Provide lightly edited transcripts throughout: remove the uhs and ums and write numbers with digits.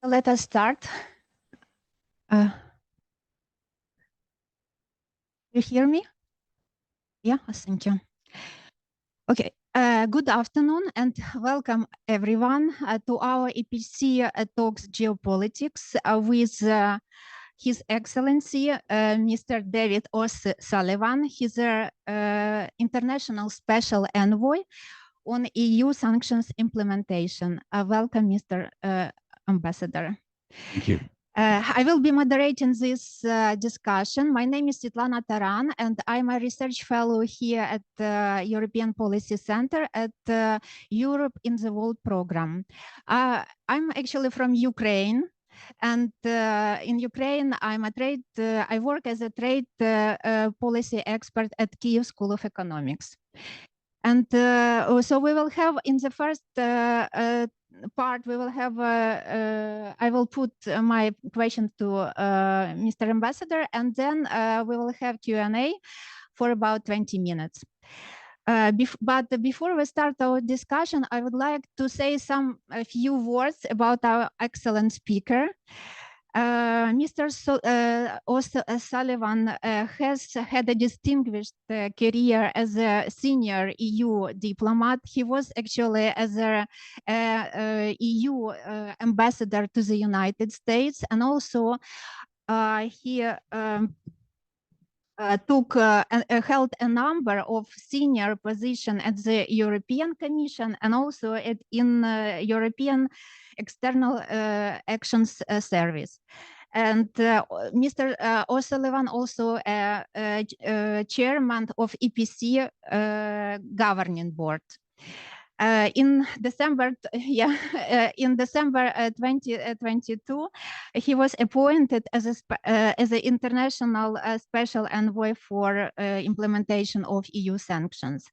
Let us start. You hear me? Yeah, thank you. Okay, good afternoon and welcome everyone to our EPC Talks Geopolitics with His Excellency Mr. David O'Sullivan. He's an international special envoy on EU sanctions implementation. Welcome, Mr. Ambassador. Thank you. I will be moderating this discussion. My name is Svitlana Taran, and I'm a research fellow here at the European Policy Center at Europe in the World program. I'm actually from Ukraine, and in Ukraine, I work as a trade policy expert at Kyiv School of Economics. And so we will have in the first part, we will have, I will put my question to Mr. Ambassador, and then we will have Q&A for about 20 minutes. But before we start our discussion, I would like to say a few words about our excellent speaker. Mr. O'Sullivan has had a distinguished career as a senior EU diplomat. He was actually as a EU ambassador to the United States, and also he held a number of senior positions at the European Commission and also in European External Actions Service. And Mr. O'Sullivan also chairman of EPC governing board. In December 2022, he was appointed as an international special envoy for implementation of EU sanctions.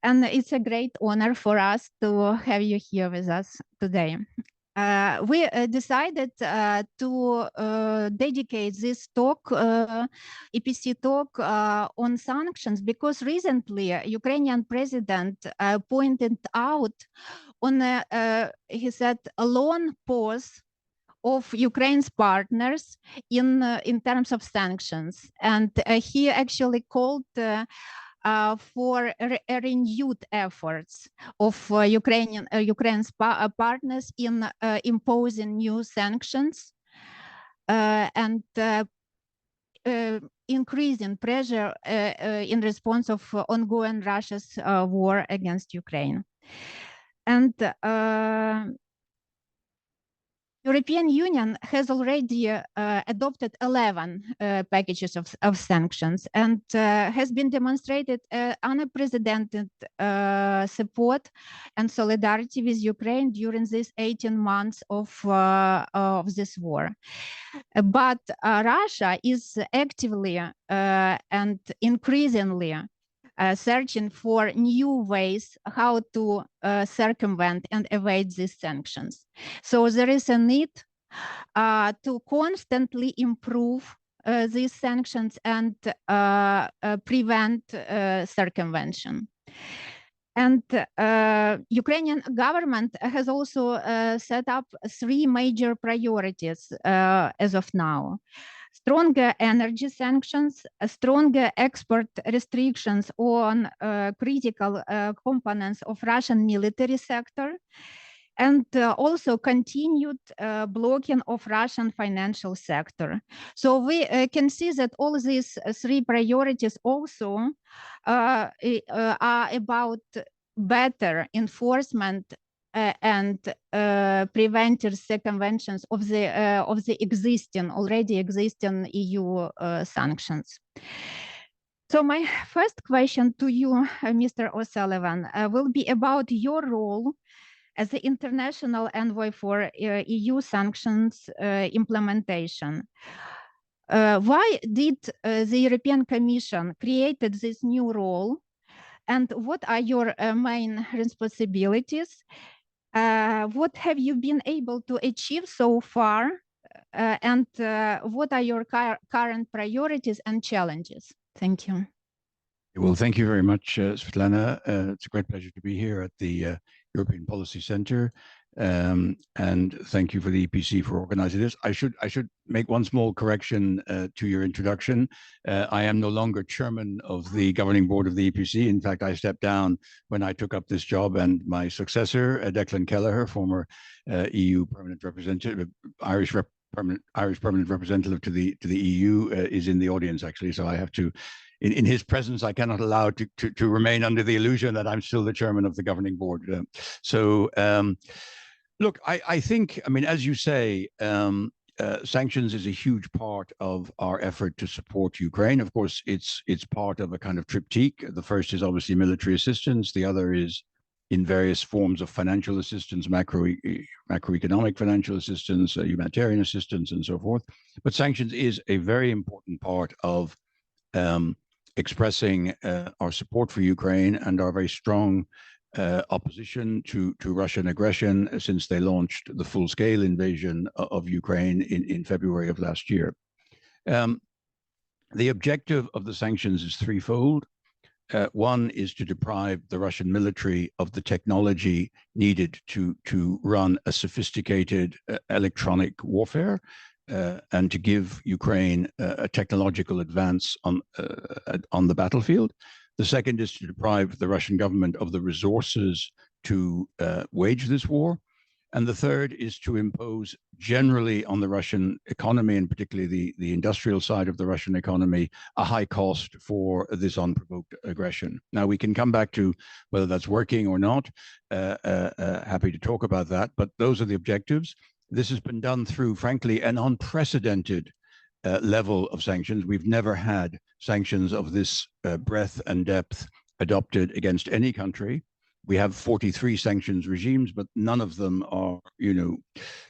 And it's a great honor for us to have you here with us today. We decided to dedicate this talk, EPC talk, on sanctions because recently Ukrainian president pointed out on, he said, a long pause of Ukraine's partners in terms of sanctions. And he actually called for renewed efforts of Ukraine's partners in imposing new sanctions and increasing pressure in response of ongoing Russia's war against Ukraine. And European Union has already adopted 11 packages of sanctions and has been demonstrated unprecedented support and solidarity with Ukraine during these 18 months of this war. But Russia is actively and increasingly searching for new ways how to circumvent and evade these sanctions. So there is a need to constantly improve these sanctions and prevent circumvention. And Ukrainian government has also set up 3 major priorities as of now. Stronger energy sanctions, stronger export restrictions on critical components of Russian military sector, and also continued blocking of Russian financial sector. So we can see that all these 3 priorities also are about better enforcement and preventive circumventions of the already existing EU sanctions. So my first question to you, Mr. O'Sullivan, will be about your role as the international envoy for EU sanctions implementation. Why did the European Commission created this new role? And what are your main responsibilities? What have you been able to achieve so far? And what are your current priorities and challenges? Thank you. Well, thank you very much, Svitlana. It's a great pleasure to be here at the European Policy Center And thank you for the EPC for organizing this. I should make one small correction to your introduction. I am no longer chairman of the governing board of the EPC. In fact, I stepped down when I took up this job, and my successor, Declan Kelleher, former EU permanent representative, Irish permanent representative to the EU, is in the audience actually. So I have to. In his presence, I cannot allow to remain under the illusion that I'm still the chairman of the governing board. Look, I think, I mean, as you say, sanctions is a huge part of our effort to support Ukraine. Of course, it's part of a kind of triptych. The first is obviously military assistance. The other is in various forms of financial assistance, macroeconomic financial assistance, humanitarian assistance, and so forth. But sanctions is a very important part of expressing our support for Ukraine and our very strong opposition to Russian aggression since they launched the full-scale invasion of Ukraine in February of last year. The objective of the sanctions is threefold. One is to deprive the Russian military of the technology needed to run a sophisticated electronic warfare, and to give Ukraine a technological advance on the battlefield. The second is to deprive the Russian government of the resources to wage this war. And the third is to impose generally on the Russian economy, and particularly the industrial side of the Russian economy, a high cost for this unprovoked aggression. Now, we can come back to whether that's working or not. Happy to talk about that, but those are the objectives. This has been done through, frankly, an unprecedented level of sanctions. We've never had sanctions of this breadth and depth adopted against any country. We have 43 sanctions regimes, but none of them are,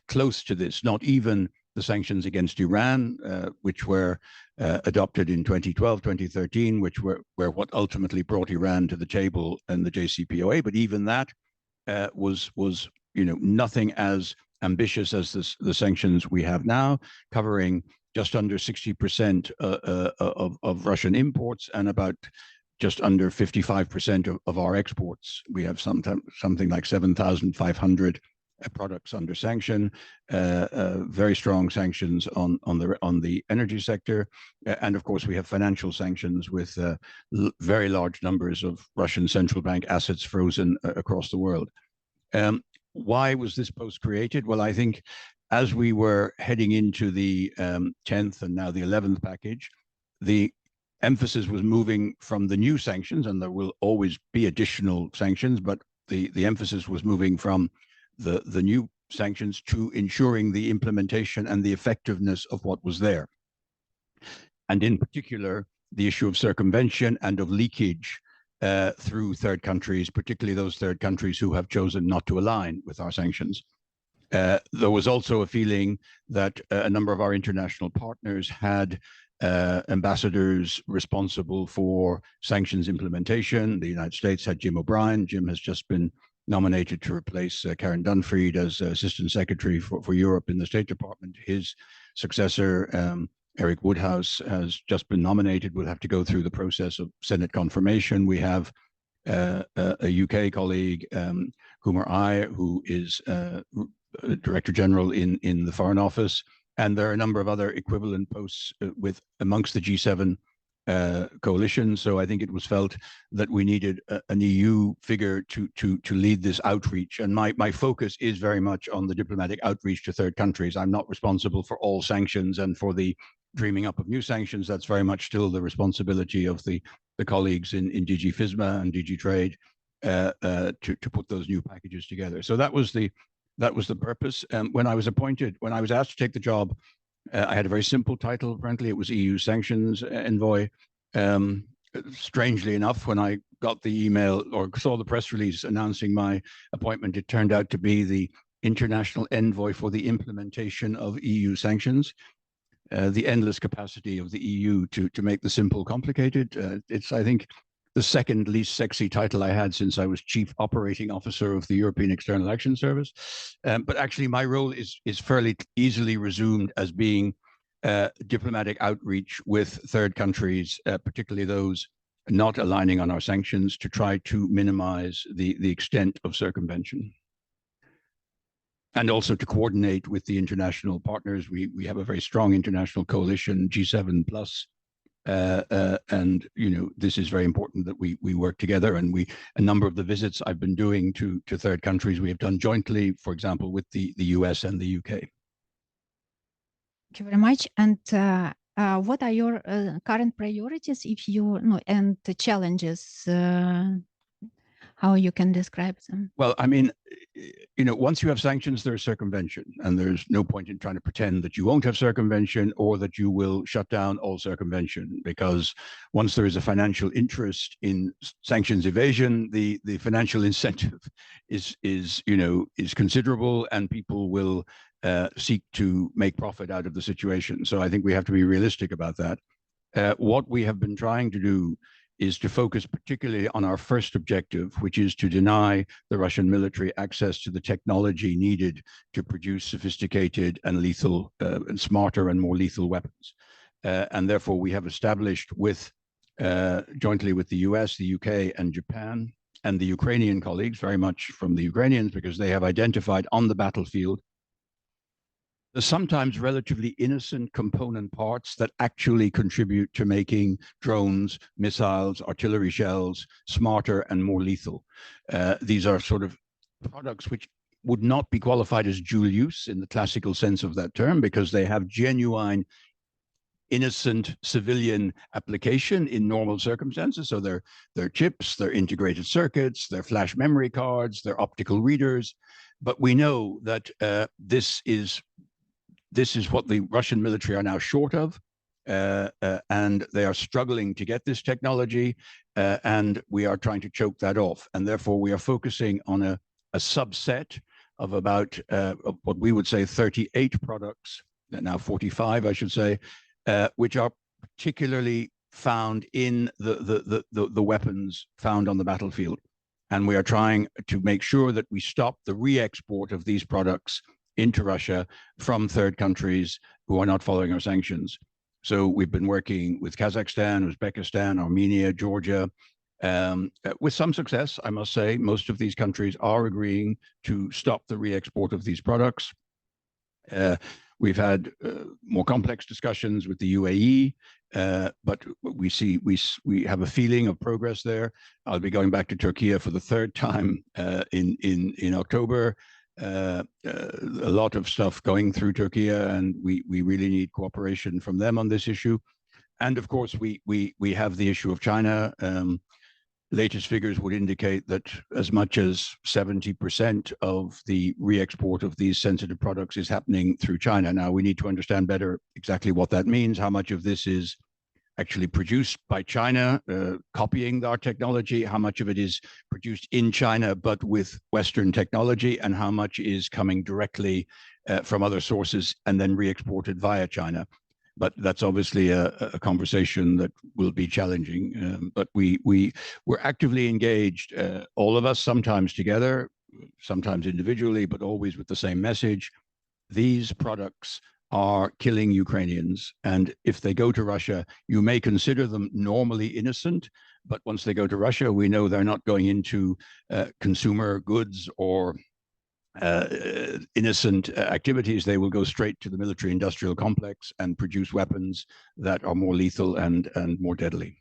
close to this. Not even the sanctions against Iran, which were adopted in 2012, 2013, which were what ultimately brought Iran to the table in the JCPOA. But even that was nothing as ambitious as the sanctions we have now, covering just under 60% of Russian imports and about just under 55% of our exports. We have something like 7,500 products under sanction, very strong sanctions on the energy sector. And of course, we have financial sanctions with very large numbers of Russian central bank assets frozen across the world. Why was this post created? Well, I think as we were heading into the 10th and now the 11th package, the emphasis was moving from the new sanctions, and there will always be additional sanctions, but the emphasis was moving from the new sanctions to ensuring the implementation and the effectiveness of what was there. And in particular, the issue of circumvention and of leakage through third countries, particularly those third countries who have chosen not to align with our sanctions. There was also a feeling that a number of our international partners had ambassadors responsible for sanctions implementation. The United States had Jim O'Brien. Jim has just been nominated to replace Karen Dunfried as Assistant Secretary for Europe in the State Department. His successor, Eric Woodhouse, has just been nominated. We'll have to go through the process of Senate confirmation. We have a UK colleague, Kumar Ai, who is Director General in the Foreign Office. And there are a number of other equivalent posts amongst the G7 coalition. So I think it was felt that we needed an EU figure to lead this outreach. And my focus is very much on the diplomatic outreach to third countries. I'm not responsible for all sanctions and for the dreaming up of new sanctions. That's very much still the responsibility of the colleagues in DG FISMA and DG Trade to put those new packages together. So that was the purpose. When I was asked to take the job, I had a very simple title. Frankly, it was EU Sanctions Envoy. Strangely enough, when I got the email or saw the press release announcing my appointment, it turned out to be the International Envoy for the implementation of EU sanctions. The endless capacity of the EU to make the simple complicated. It's, I think, the second least sexy title I had since I was Chief Operating Officer of the European External Action Service. But actually, my role is fairly easily resumed as being diplomatic outreach with third countries, particularly those not aligning on our sanctions, to try to minimize the extent of circumvention. and also to coordinate with the international partners. We have a very strong international coalition, G7 plus, and this is very important that we work together. And a number of the visits I've been doing to third countries we have done jointly, for example, with the US and the UK. Thank you very much. And what are your current priorities, if you know, and the challenges? How you can describe them? Well, I mean, once you have sanctions, there's circumvention, and there's no point in trying to pretend that you won't have circumvention or that you will shut down all circumvention, because once there is a financial interest in sanctions evasion, the financial incentive is considerable, and people will seek to make profit out of the situation. So I think we have to be realistic about that. What we have been trying to do is to focus particularly on our first objective, which is to deny the Russian military access to the technology needed to produce sophisticated and lethal, and smarter and more lethal weapons. And therefore, we have established jointly with the US, the UK, and Japan, and the Ukrainian colleagues, very much from the Ukrainians, because they have identified on the battlefield the sometimes relatively innocent component parts that actually contribute to making drones, missiles, artillery shells smarter and more lethal. These are sort of products which would not be qualified as dual use in the classical sense of that term, because they have genuine innocent civilian application in normal circumstances. So they're chips, they're integrated circuits, they're flash memory cards, they're optical readers. But we know that this is what the Russian military are now short of, and they are struggling to get this technology, and we are trying to choke that off. And therefore, we are focusing on a subset of about what we would say 38 products, now 45, I should say, which are particularly found in the weapons found on the battlefield. And we are trying to make sure that we stop the re-export of these products into Russia from third countries who are not following our sanctions. So we've been working with Kazakhstan, Uzbekistan, Armenia, Georgia, with some success, I must say. Most of these countries are agreeing to stop the re-export of these products. We've had more complex discussions with the UAE, but we have a feeling of progress there. I'll be going back to Turkey for the third time in October. A lot of stuff going through Turkey, and we really need cooperation from them on this issue. And of course, we have the issue of China. Latest figures would indicate that as much as 70% of the re-export of these sensitive products is happening through China. Now, we need to understand better exactly what that means, how much of this is actually produced by China, copying our technology, how much of it is produced in China but with Western technology, and how much is coming directly from other sources and then re-exported via China. But that's obviously a conversation that will be challenging. But we're actively engaged, all of us, sometimes together, sometimes individually, but always with the same message. These products are killing Ukrainians. And if they go to Russia, you may consider them normally innocent, but once they go to Russia, we know they're not going into consumer goods or innocent activities. They will go straight to the military-industrial complex and produce weapons that are more lethal and more deadly.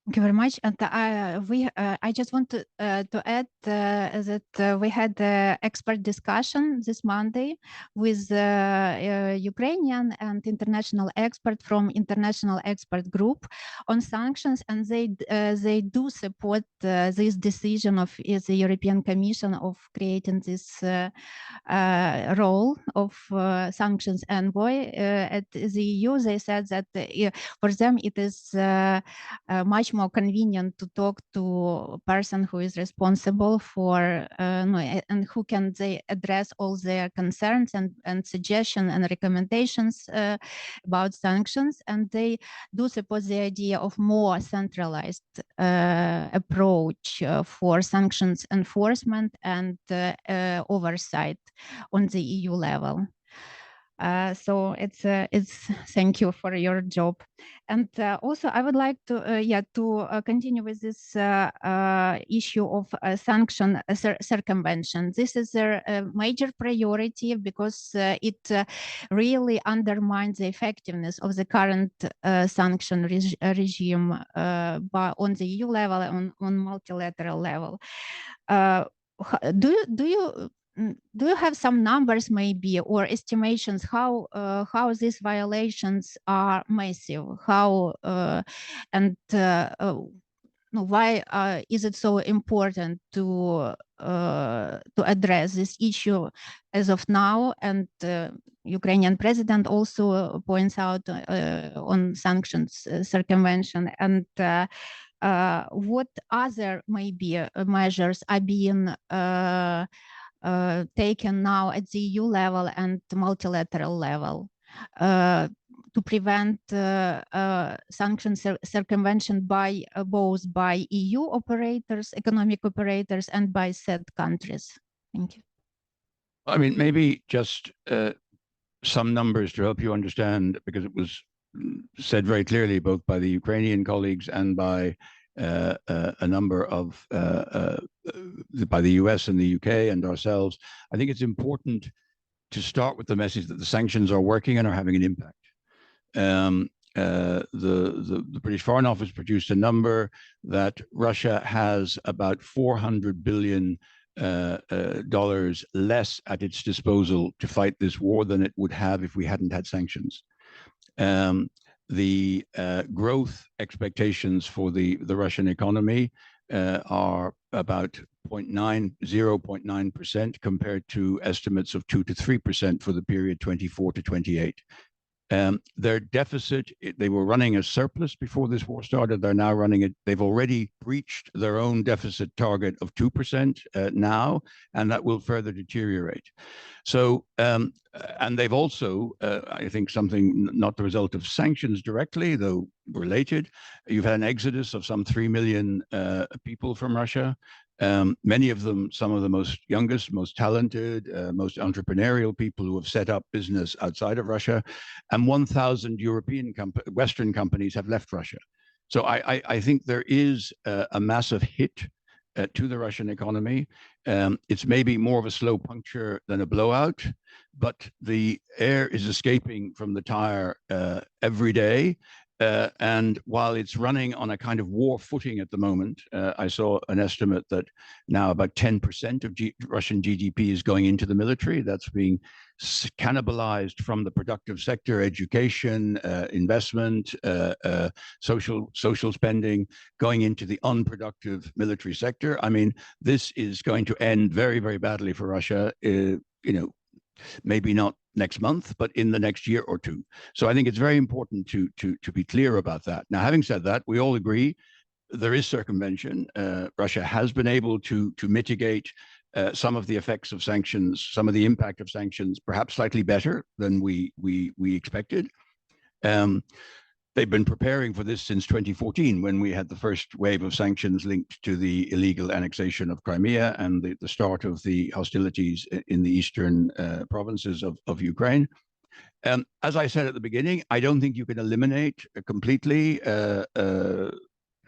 Thank you very much. And I just want to add that we had an expert discussion this Monday with Ukrainian and international expert from International Expert Group on sanctions, and they do support this decision of the European Commission of creating this role of sanctions envoy at the EU. They said that for them it is much more convenient to talk to a person who is responsible for and who can they address all their concerns and suggestions and recommendations about sanctions. And they do support the idea of more centralized approach for sanctions enforcement and oversight on the EU level. So it's thank you for your job. And also I would like to continue with this issue of sanction circumvention. This is a major priority because it really undermines the effectiveness of the current sanction regime on the EU level, on multilateral level. Do you have some numbers maybe or estimations how these violations are massive? How and why is it so important to address this issue as of now? And Ukrainian president also points out on sanctions circumvention. And what other maybe measures are being taken now at the EU level and multilateral level to prevent sanctions circumvention by both by EU operators, economic operators, and by said countries? Thank you. I mean, maybe just some numbers to help you understand, because it was said very clearly both by the Ukrainian colleagues and by a number of by the US and the UK and ourselves. I think it's important to start with the message that the sanctions are working and are having an impact. The British Foreign Office produced a number that Russia has about $400 billion less at its disposal to fight this war than it would have if we hadn't had sanctions. The growth expectations for the Russian economy are about 0.9% compared to estimates of 2 to 3% for the period 24 to 28. Their deficit, they were running a surplus before this war started. They're now running it. They've already breached their own deficit target of 2% now, and that will further deteriorate. So, and they've also, I think something not the result of sanctions directly, though related, you've had an exodus of some 3 million people from Russia. Many of them, some of the most youngest, most talented, most entrepreneurial people who have set up business outside of Russia, and 1,000 Western companies have left Russia. So I think there is a massive hit to the Russian economy. It's maybe more of a slow puncture than a blowout, but the air is escaping from the tire every day. And while it's running on a kind of war footing at the moment, I saw an estimate that now about 10% of Russian GDP is going into the military. That's being cannibalized from the productive sector, education, investment, social spending, going into the unproductive military sector. I mean, this is going to end very, very badly for Russia. Maybe not next month, but in the next year or two. So I think it's very important to be clear about that. Now, having said that, we all agree there is circumvention. Russia has been able to mitigate some of the effects of sanctions, some of the impact of sanctions, perhaps slightly better than we expected. They've been preparing for this since 2014, when we had the first wave of sanctions linked to the illegal annexation of Crimea and the start of the hostilities in the eastern provinces of Ukraine. As I said at the beginning, I don't think you can eliminate completely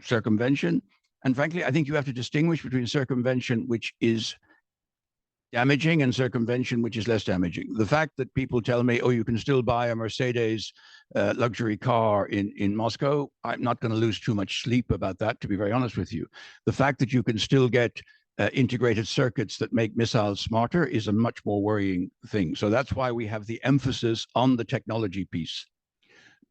circumvention. And frankly, I think you have to distinguish between circumvention, which is damaging, and circumvention, which is less damaging. The fact that people tell me, oh, you can still buy a Mercedes luxury car in Moscow, I'm not going to lose too much sleep about that, to be very honest with you. The fact that you can still get integrated circuits that make missiles smarter is a much more worrying thing. So that's why we have the emphasis on the technology piece.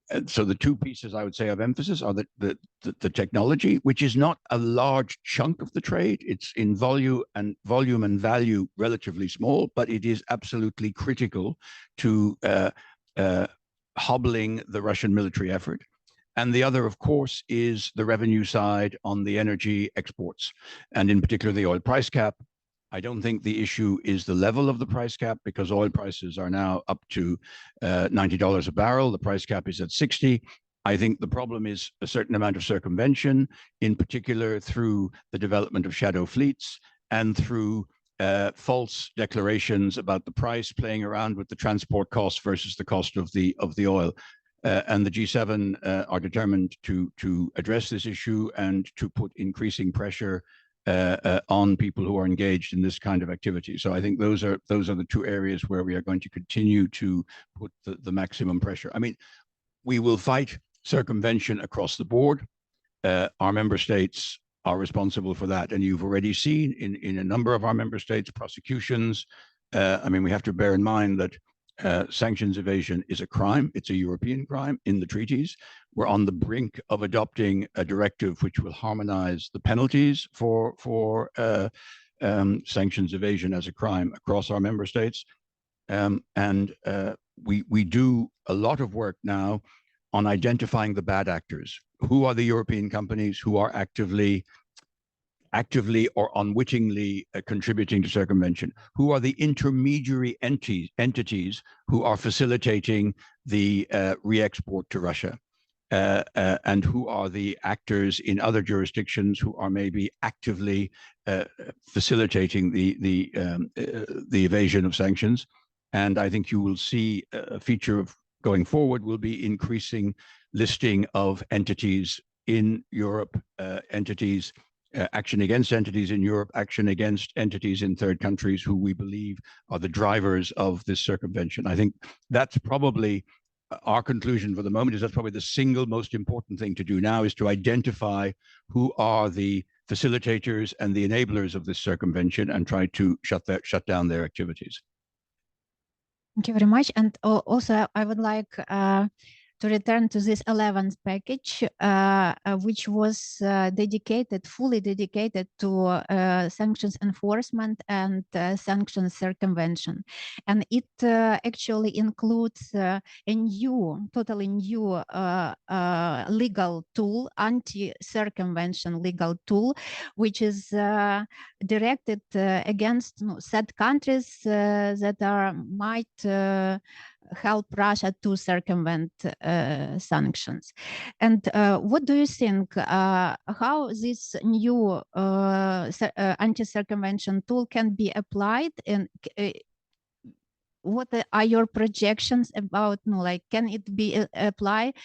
And so the two pieces I would say of emphasis are the technology, which is not a large chunk of the trade. It's in volume and value relatively small, but it is absolutely critical to hobbling the Russian military effort. And the other, of course, is the revenue side on the energy exports, and in particular the oil price cap. I don't think the issue is the level of the price cap, because oil prices are now up to $90 a barrel. The price cap is at 60. I think the problem is a certain amount of circumvention, in particular through the development of shadow fleets and through false declarations about the price, playing around with the transport cost versus the cost of the oil. And the G7 are determined to address this issue and to put increasing pressure on people who are engaged in this kind of activity. So I think those are the two areas where we are going to continue to put the maximum pressure. I mean, we will fight circumvention across the board. Our member states are responsible for that, and you've already seen in a number of our member states prosecutions. I mean, we have to bear in mind that sanctions evasion is a crime. It's a European crime in the treaties. We're on the brink of adopting a directive which will harmonize the penalties for sanctions evasion as a crime across our member states. We do a lot of work now on identifying the bad actors. Who are the European companies who are actively or unwittingly contributing to circumvention? Who are the intermediary entities who are facilitating the re-export to Russia? And who are the actors in other jurisdictions who are maybe actively facilitating the evasion of sanctions? And I think you will see a feature of going forward will be increasing listing of entities in Europe, action against entities in Europe, action against entities in third countries who we believe are the drivers of this circumvention. I think that's probably our conclusion for the moment, is that's probably the single most important thing to do now, is to identify who are the facilitators and the enablers of this circumvention and try to shut down their activities. Thank you very much. And also, I would like to return to this 11th package, which was fully dedicated to sanctions enforcement and sanctions circumvention. And it actually includes a totally new legal tool, anti-circumvention legal tool, which is directed against said countries that might help Russia to circumvent sanctions. And what do you think, how this new anti-circumvention tool can be applied, and what are your projections about, can it be applied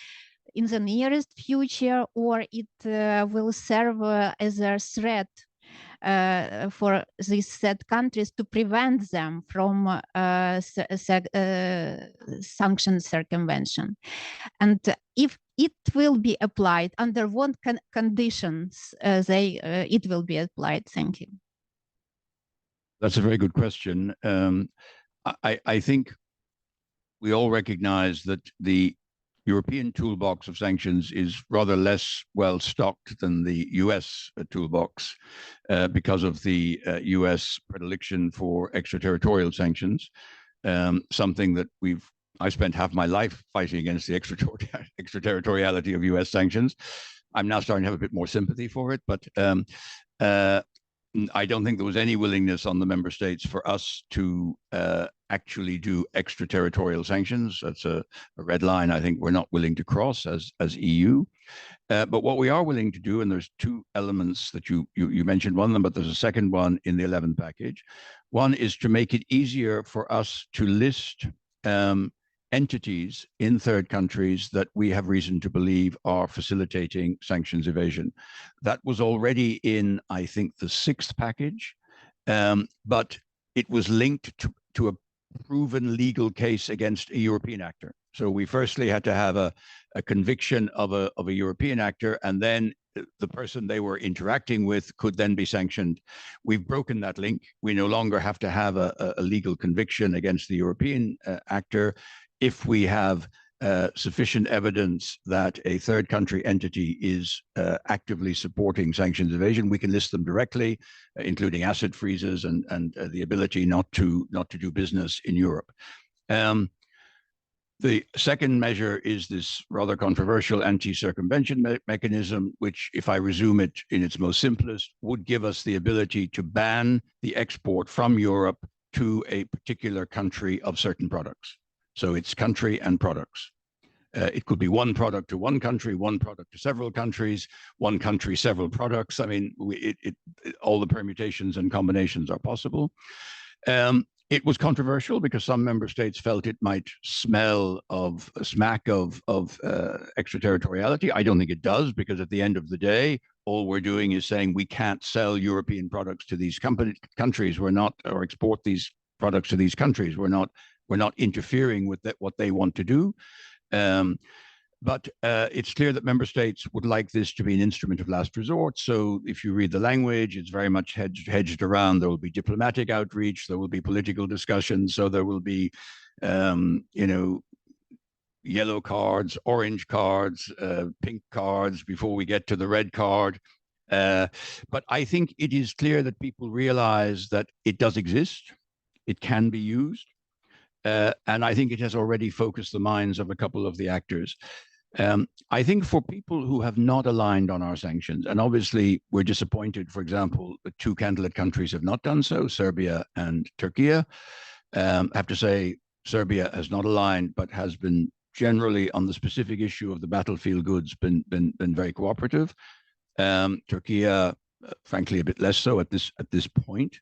in the nearest future, or it will serve as a threat for these said countries to prevent them from sanction circumvention? And if it will be applied, under what conditions it will be applied? Thank you. That's a very good question. I think we all recognize that the European toolbox of sanctions is rather less well stocked than the US toolbox because of the US predilection for extraterritorial sanctions, something that I spent half my life fighting against the extraterritoriality of US sanctions. I'm now starting to have a bit more sympathy for it, but I don't think there was any willingness on the member states for us to actually do extraterritorial sanctions. That's a red line I think we're not willing to cross as EU. But what we are willing to do, and there's two elements that you mentioned one of them, but there's a second one in the 11th package. One is to make it easier for us to list entities in third countries that we have reason to believe are facilitating sanctions evasion. That was already in, I think, the 6th package, but it was linked to a proven legal case against a European actor. So we firstly had to have a conviction of a European actor, and then the person they were interacting with could then be sanctioned. We've broken that link. We no longer have to have a legal conviction against the European actor. If we have sufficient evidence that a third country entity is actively supporting sanctions evasion, we can list them directly, including asset freezes and the ability not to do business in Europe. The second measure is this rather controversial anti-circumvention mechanism, which, if I resume it in its most simplest, would give us the ability to ban the export from Europe to a particular country of certain products. So it's country and products. It could be one product to one country, one product to several countries, one country, several products. I mean, all the permutations and combinations are possible. It was controversial because some member states felt it might smack of extraterritoriality. I don't think it does, because at the end of the day, all we're doing is saying we can't sell European products to these countries. We're not, or export these products to these countries. We're not interfering with what they want to do. But it's clear that member states would like this to be an instrument of last resort. So if you read the language, it's very much hedged around. There will be diplomatic outreach. There will be political discussions. So there will be, yellow cards, orange cards, pink cards before we get to the red card. But I think it is clear that people realize that it does exist. It can be used. And I think it has already focused the minds of a couple of the actors. I think for people who have not aligned on our sanctions, and obviously we're disappointed, for example, the two candidate countries have not done so, Serbia and Turkey. I have to say, Serbia has not aligned, but has been generally on the specific issue of the battlefield goods been very cooperative. Turkey, frankly, a bit less so at this point.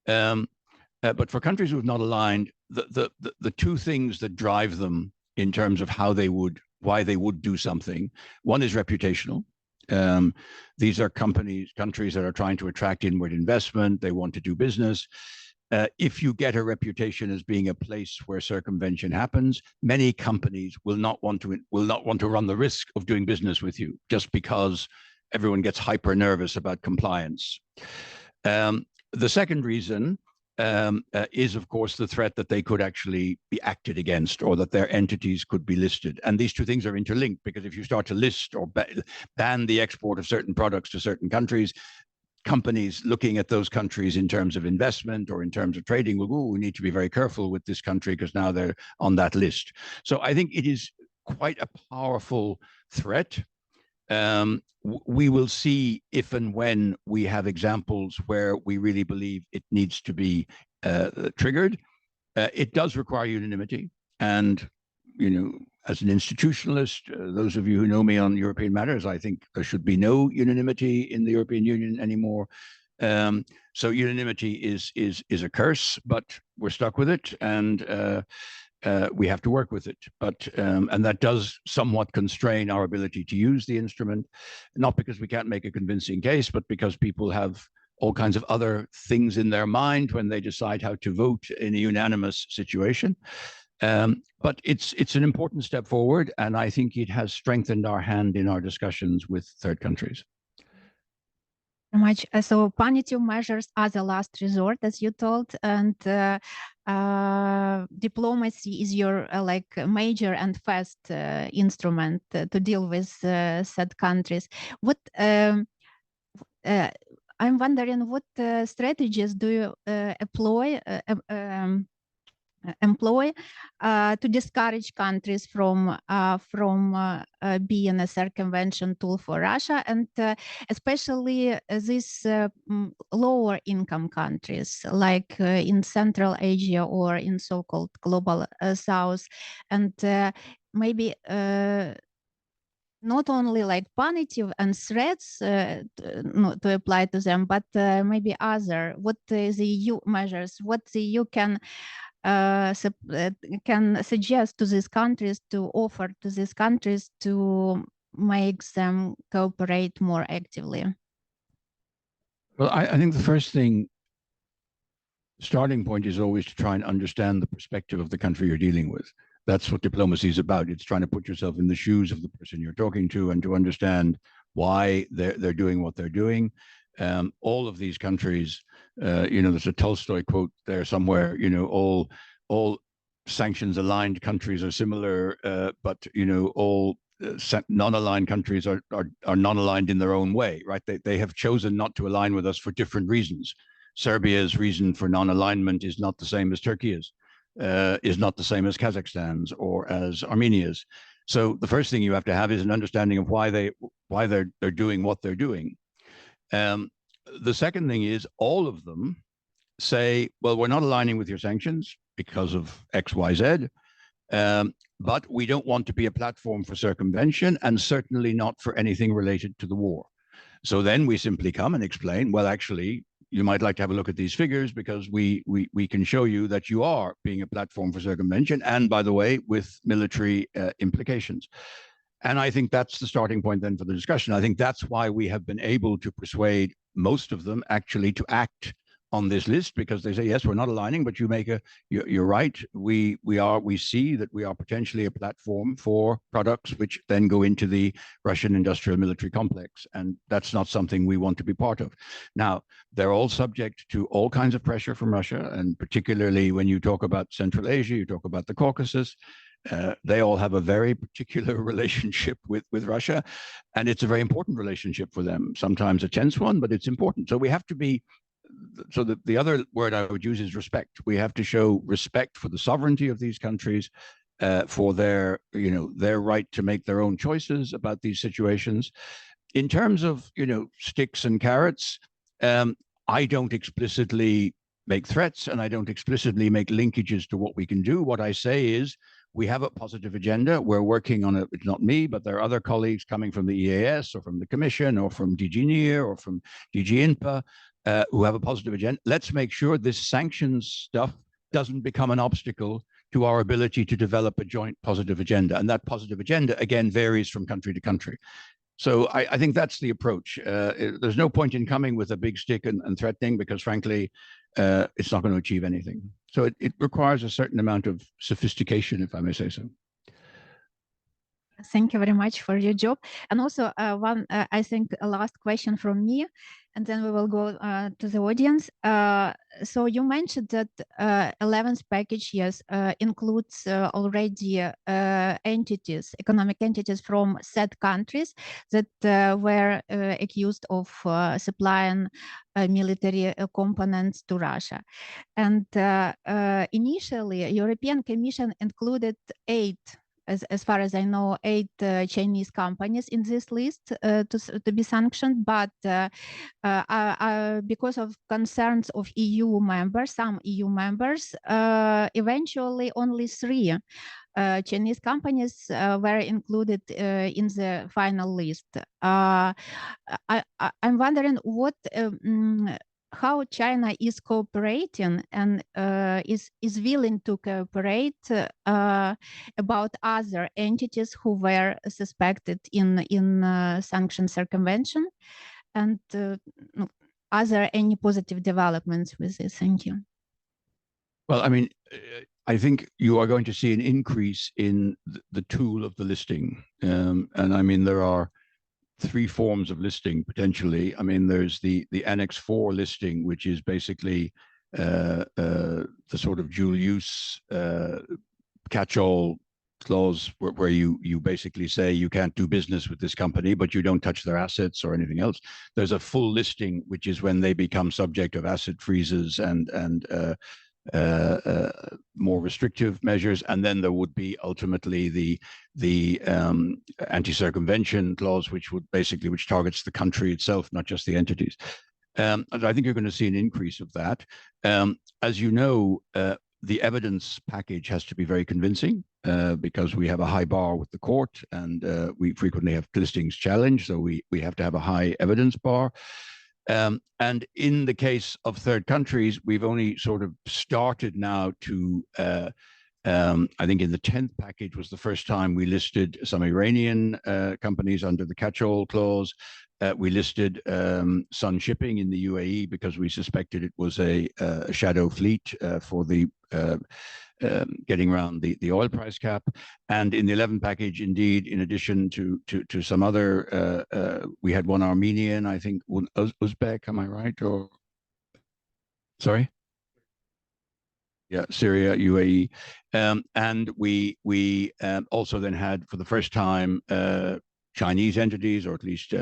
But for countries who have not aligned, the two things that drive them in terms of why they would do something, one is reputational. These are countries that are trying to attract inward investment. They want to do business. If you get a reputation as being a place where circumvention happens, many companies will not want to run the risk of doing business with you, just because everyone gets hyper nervous about compliance. The second reason is, of course, the threat that they could actually be acted against, or that their entities could be listed. And these two things are interlinked, because if you start to list or ban the export of certain products to certain countries, companies looking at those countries in terms of investment or in terms of trading will, we need to be very careful with this country because now they're on that list. So I think it is quite a powerful threat. We will see if and when we have examples where we really believe it needs to be triggered. It does require unanimity. And, as an institutionalist, those of you who know me on European matters, I think there should be no unanimity in the European Union anymore. So unanimity is a curse, but we're stuck with it. And we have to work with it, and that does somewhat constrain our ability to use the instrument, not because we can't make a convincing case, but because people have all kinds of other things in their mind when they decide how to vote in a unanimous situation. But it's an important step forward, and I think it has strengthened our hand in our discussions with third countries. Much. So punitive measures are the last resort, as you told, and diplomacy is your major and fast instrument to deal with said countries. What I'm wondering, what strategies do you employ to discourage countries from being a circumvention tool for Russia, and especially these lower income countries like in Central Asia or in so-called global South, and maybe not only like punitive and threats to apply to them, but maybe other, what the EU measures, what the EU can suggest to these countries, to offer to these countries to make them cooperate more actively? Well, I think the first starting point is always to try and understand the perspective of the country you're dealing with. That's what diplomacy is about. It's trying to put yourself in the shoes of the person you're talking to and to understand why they're doing what they're doing. All of these countries, there's a Tolstoy quote there somewhere, all sanctions aligned countries are similar, but, all non-aligned countries are non-aligned in their own way, right? They have chosen not to align with us for different reasons. Serbia's reason for non-alignment is not the same as Turkey's, is not the same as Kazakhstan's or as Armenia's. So the first thing you have to have is an understanding of why they're doing what they're doing. The second thing is all of them say, well, we're not aligning with your sanctions because of X, Y, Z. But we don't want to be a platform for circumvention, and certainly not for anything related to the war. So then we simply come and explain, well, actually, you might like to have a look at these figures because we can show you that you are being a platform for circumvention, and by the way, with military implications. And I think that's the starting point then for the discussion. I think that's why we have been able to persuade most of them actually to act on this list, because they say, yes, we're not aligning, but you're right. We see that we are potentially a platform for products which then go into the Russian industrial military complex. And that's not something we want to be part of. Now, they're all subject to all kinds of pressure from Russia. And particularly when you talk about Central Asia, you talk about the Caucasus, they all have a very particular relationship with Russia. And it's a very important relationship for them, sometimes a tense one, but it's important. So we have to be, so the other word I would use is respect. We have to show respect for the sovereignty of these countries, for their right to make their own choices about these situations. In terms of, sticks and carrots, I don't explicitly make threats and I don't explicitly make linkages to what we can do. What I say is, we have a positive agenda. We're working on it. It's not me, but there are other colleagues coming from the EAS or from the Commission or from DG NIR or from DG INPA who have a positive agenda. Let's make sure this sanctions stuff doesn't become an obstacle to our ability to develop a joint positive agenda. And that positive agenda, again, varies from country to country. So I think that's the approach. There's no point in coming with a big stick and threatening, because frankly, it's not going to achieve anything. So it requires a certain amount of sophistication, if I may say so. Thank you very much for your job. And also I think a last question from me, and then we will go to the audience. So you mentioned that 11th package, yes, includes already entities, economic entities from said countries that were accused of supplying military components to Russia. And initially, European Commission included 8, as far as I know, 8 Chinese companies in this list to be sanctioned, but because of concerns of EU members, some EU members, eventually only 3 Chinese companies were included in the final list. I'm wondering how China is cooperating and is willing to cooperate about other entities who were suspected in sanction circumvention, and are there any positive developments with this? Thank you. Well, I mean, I think you are going to see an increase in the tool of the listing. And I mean, there are 3 forms of listing potentially. I mean, there's the Annex 4 listing, which is basically the sort of dual use catch-all clause where you basically say you can't do business with this company, but you don't touch their assets or anything else. There's a full listing, which is when they become subject of asset freezes and more restrictive measures, and then there would be ultimately the anti-circumvention clause, which targets the country itself, not just the entities. And I think you're going to see an increase of that. As you know, the evidence package has to be very convincing because we have a high bar with the court, and we frequently have listings challenged, so we have to have a high evidence bar. And in the case of third countries, we've only sort of started now to, I think in the 10th package was the first time we listed some Iranian companies under the catch-all clause. We listed Sun Shipping in the UAE because we suspected it was a shadow fleet for the getting around the oil price cap. And in the 11th package, indeed, in addition to some other, we had one Armenian, I think, Uzbek, am I right? Or sorry? Yeah, Syria, UAE. And we also then had, for the first time, Chinese entities, or at least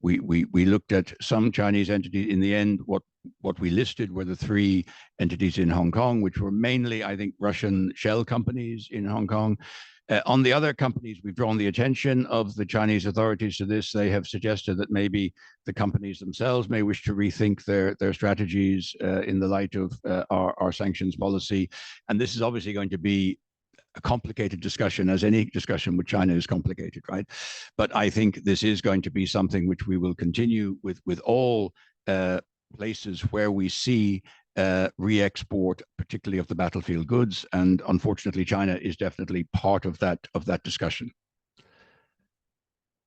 we looked at some Chinese entities. In the end, what we listed were the 3 entities in Hong Kong, which were mainly, I think, Russian shell companies in Hong Kong. On the other companies, we've drawn the attention of the Chinese authorities to this. They have suggested that maybe the companies themselves may wish to rethink their strategies in the light of our sanctions policy. And this is obviously going to be a complicated discussion, as any discussion with China is complicated, right? But I think this is going to be something which we will continue with all places where we see re-export, particularly of the battlefield goods, and unfortunately, China is definitely part of that discussion.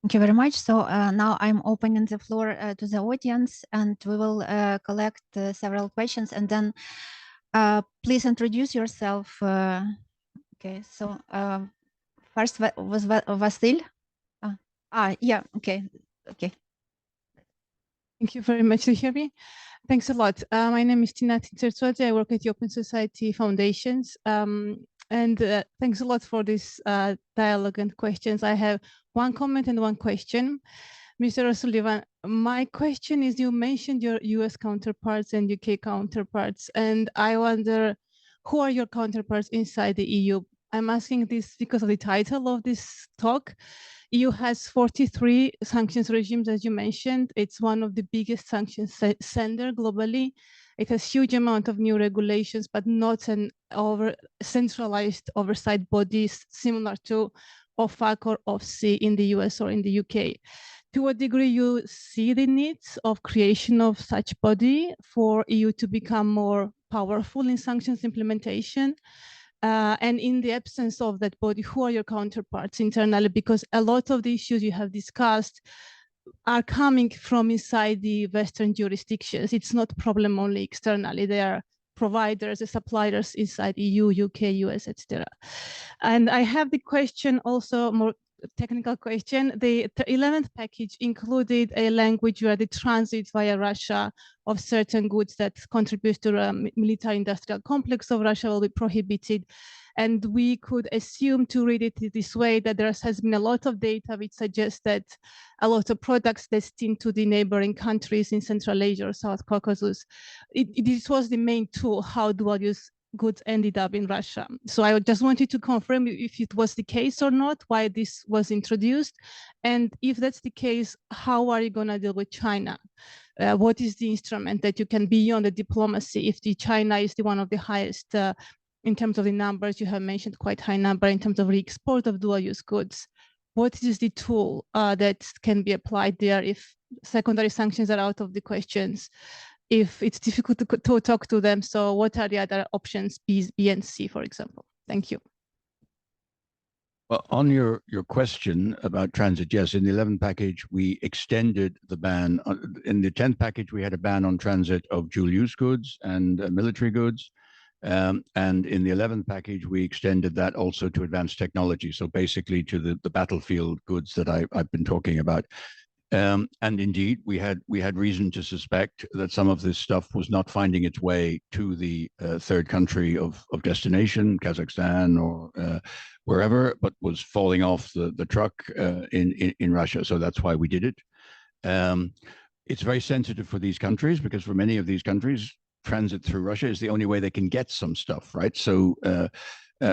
Thank you very much. So now I'm opening the floor to the audience, and we will collect several questions, and then please introduce yourself. Okay, so first was Vasil. Yeah, okay. Thank you very much. To hear me? Thanks a lot. My name is Tina Tincerțoate. I work at the Open Society Foundations. And thanks a lot for this dialogue and questions. I have one comment and one question. Mr. O'Sullivan, my question is, you mentioned your US counterparts and UK counterparts, and I wonder, who are your counterparts inside the EU? I'm asking this because of the title of this talk. EU has 43 sanctions regimes, as you mentioned. It's one of the biggest sanctions sender globally. It has huge amount of new regulations, but not an centralized oversight bodies similar to OFAC or OFSI in the US or in the UK. To what degree you see the needs of creation of such body for EU to become more powerful in sanctions implementation? And in the absence of that body, who are your counterparts internally? Because a lot of the issues you have discussed are coming from inside the Western jurisdictions. It's not a problem only externally. There are providers, suppliers inside EU, UK, US, etc. And I have the question also, more technical question. The 11th package included a language where the transit via Russia of certain goods that contributes to the military industrial complex of Russia will be prohibited. And we could assume, to read it this way, that there has been a lot of data which suggests that a lot of products destined to the neighboring countries in Central Asia or South Caucasus, this was the main tool how dual-use goods ended up in Russia. So I just wanted to confirm if it was the case or not, why this was introduced. And if that's the case, how are you going to deal with China? What is the instrument that you can, beyond the diplomacy, if the China is the one of the highest in terms of the numbers, you have mentioned quite high number in terms of re-export of dual-use goods. What is the tool that can be applied there if secondary sanctions are out of the questions? If it's difficult to talk to them, so what are the other options, B and C, for example? Thank you. Well, on your question about transit, yes, in the 11th package, we extended the ban. In the 10th package, we had a ban on transit of dual-use goods and military goods. And in the 11th package, we extended that also to advanced technology. So basically to the battlefield goods that I've been talking about. And indeed, we had reason to suspect that some of this stuff was not finding its way to the third country of destination, Kazakhstan or wherever, but was falling off the truck in Russia. So that's why we did it. It's very sensitive for these countries because for many of these countries, transit through Russia is the only way they can get some stuff, right? So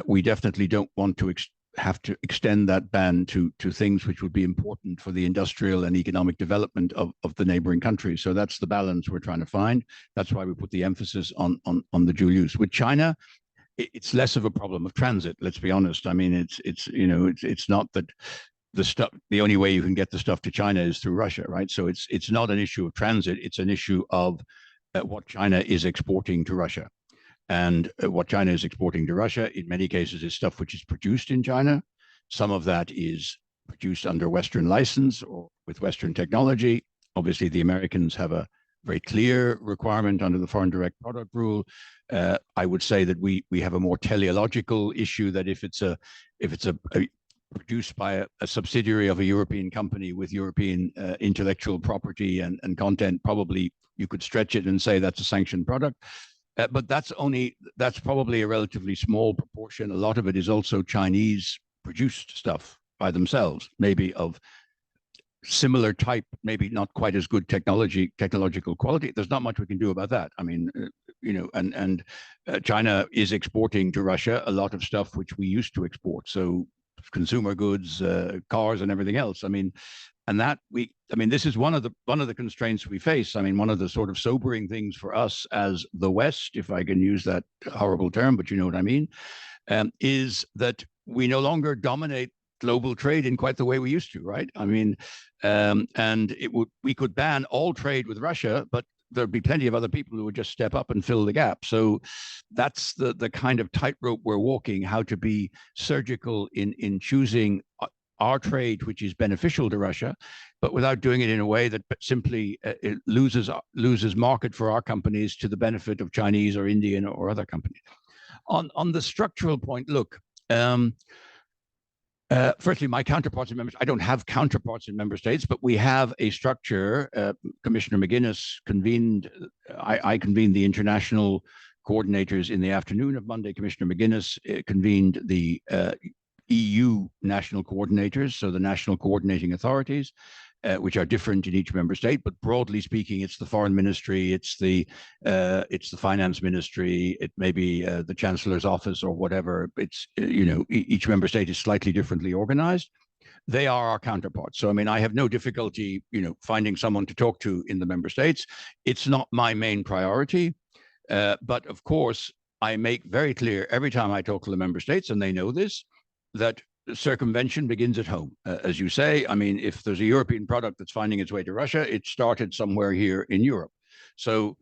we definitely don't want to have to extend that ban to things which would be important for the industrial and economic development of the neighboring countries. So that's the balance we're trying to find. That's why we put the emphasis on the dual use. With China, it's less of a problem of transit. Let's be honest. I mean, it's not that the only way you can get the stuff to China is through Russia, right? So it's not an issue of transit. It's an issue of what China is exporting to Russia. And what China is exporting to Russia, in many cases, is stuff which is produced in China. Some of that is produced under Western license or with Western technology. Obviously, the Americans have a very clear requirement under the foreign direct product rule. I would say that we have a more teleological issue that if it's a produced by a subsidiary of a European company with European intellectual property and content, probably you could stretch it and say that's a sanctioned product. But that's probably a relatively small proportion. A lot of it is also Chinese produced stuff by themselves, maybe of similar type, maybe not quite as good technological quality. There's not much we can do about that. I mean, and China is exporting to Russia a lot of stuff which we used to export. So consumer goods, cars, and everything else. I mean, this is one of the constraints we face. I mean, one of the sort of sobering things for us as the West, if I can use that horrible term, but you know what I mean, is that we no longer dominate global trade in quite the way we used to, right? I mean, and we could ban all trade with Russia, but there'd be plenty of other people who would just step up and fill the gap. So that's the kind of tightrope we're walking, how to be surgical in choosing our trade, which is beneficial to Russia, but without doing it in a way that simply it loses market for our companies to the benefit of Chinese or Indian or other companies. On the structural point, look, firstly, my counterparts in members, I don't have counterparts in member states, but we have a structure. Commissioner McGuinness convened, I convened the international coordinators in the afternoon of Monday. Commissioner McGuinness convened the EU national coordinators, so the national coordinating authorities, which are different in each member state, but broadly speaking, it's the foreign ministry, it's the finance ministry, it may be the chancellor's office or whatever. It's each member state is slightly differently organized. They are our counterparts. So I mean, I have no difficulty, finding someone to talk to in the member states. It's not my main priority, but of course, I make very clear every time I talk to the member states, and they know this, that circumvention begins at home. As you say, I mean, if there's a European product that's finding its way to Russia, it started somewhere here in Europe. So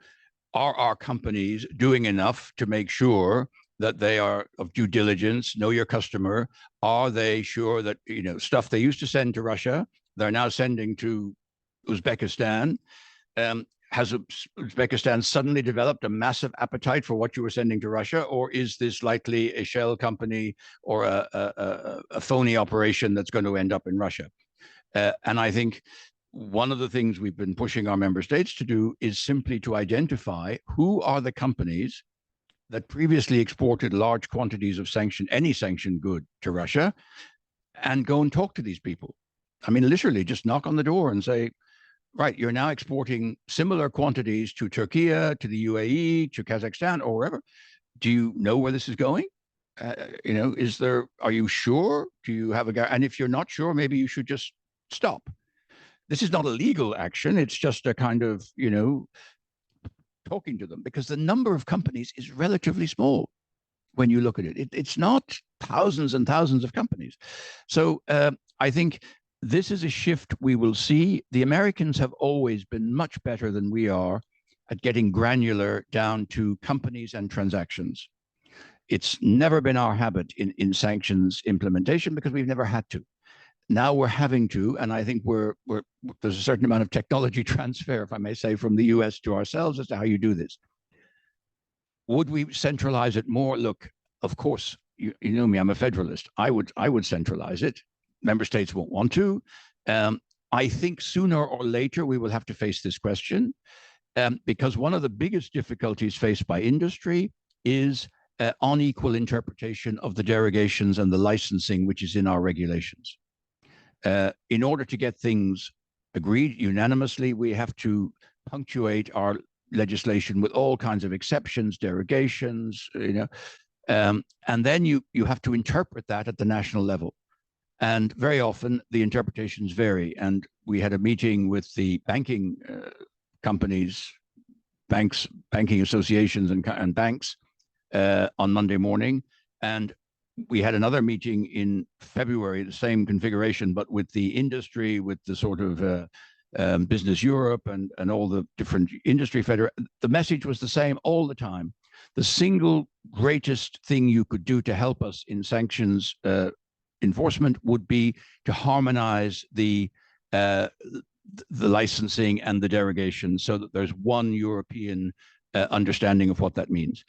are our companies doing enough to make sure that they are of due diligence, know your customer? Are they sure that, stuff they used to send to Russia, they're now sending to Uzbekistan? Has Uzbekistan suddenly developed a massive appetite for what you were sending to Russia, or is this likely a shell company or a phony operation that's going to end up in Russia? And I think one of the things we've been pushing our member states to do is simply to identify who are the companies that previously exported large quantities of any sanctioned good to Russia, and go and talk to these people. I mean, literally just knock on the door and say, right, you're now exporting similar quantities to Turkey, to the UAE, to Kazakhstan, or wherever. Do you know where this is going? Are you sure? Do you have and if you're not sure, maybe you should just stop. This is not a legal action. It's just a kind of, talking to them, because the number of companies is relatively small when you look at it. It's not thousands and thousands of companies. So I think this is a shift we will see. The Americans have always been much better than we are at getting granular down to companies and transactions. It's never been our habit in sanctions implementation because we've never had to. Now we're having to, and I think there's a certain amount of technology transfer, if I may say, from the US to ourselves as to how you do this. Would we centralize it more? Look, of course, you know me, I'm a federalist. I would centralize it. Member states won't want to. I think sooner or later we will have to face this question, because one of the biggest difficulties faced by industry is unequal interpretation of the derogations and the licensing which is in our regulations. In order to get things agreed unanimously, we have to punctuate our legislation with all kinds of exceptions, derogations, and then you have to interpret that at the national level. And very often the interpretations vary. And we had a meeting with the banking companies, banking associations and banks on Monday morning. And we had another meeting in February, the same configuration, but with the industry, with the sort of Business Europe and all the different industry federations. The message was the same all the time. The single greatest thing you could do to help us in sanctions enforcement would be to harmonize the licensing and the derogation so that there's one European understanding of what that means.